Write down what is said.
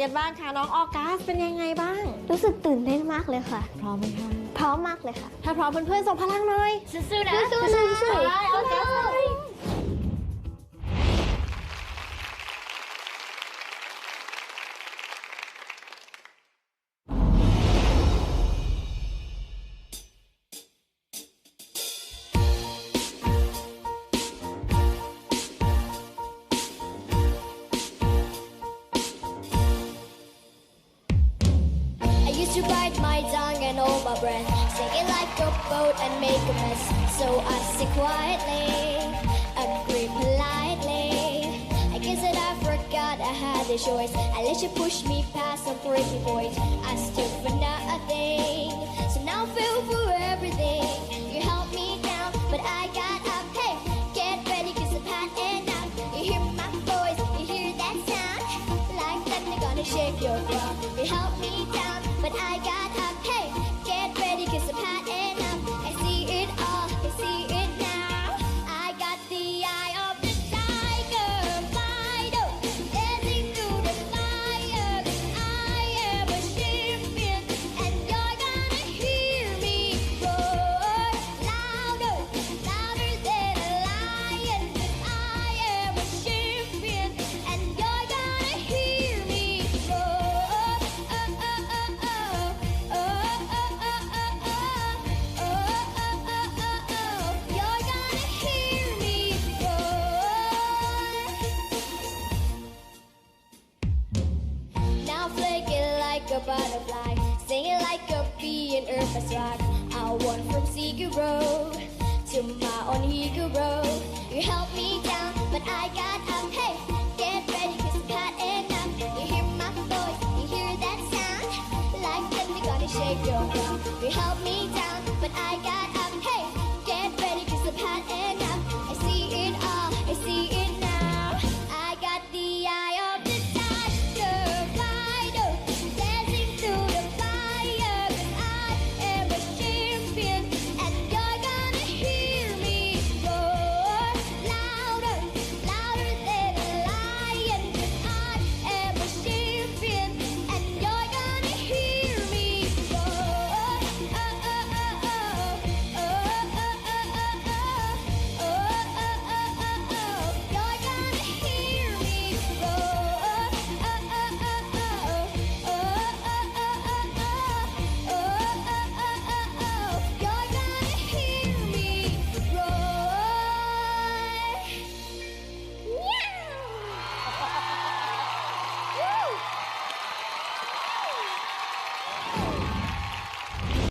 กันบ้างคะน้องออกัสเป็นยังไงบ้างรู้สึกตื่นเต้นมากเลยค่ะพร้อมไหมคะพร้อมมากเลยค่ะถ้าพร้อมเพื่อนๆส่งพลังหน่อยสู้ๆนะสู้ๆสู้ๆไปออกัสTo bite my tongue and hold my breath, sing it like a boat and make a mess. So I sit quietly, agree politely. I guess that I forgot I had a choice. I let you push me past some breaking point. I stood for nothing, so now I feel for everything. You held me down, but I got up. Hey, get ready 'cause I'm hot enough. You hear my voice, you hear that sound, like thunder gonna shake your ground. You held me down.But I got up, hey, get ready 'cause I'm hot enough. I see it all, I see it now. I got the eye of the tiger, fighter, dancing through the fire. I am a champion, and you're gonna hear me roar louder, louder than a lion. I am a champion, and you're gonna hear me roar.A butterfly, singing like a bee in Earth's rock. I went from zero to my own hero. You held me down, but I got up. Hey, get ready 'cause I'm hot enough. You hear my voice, you hear that sound, like thunder gonna shake your ground. You held me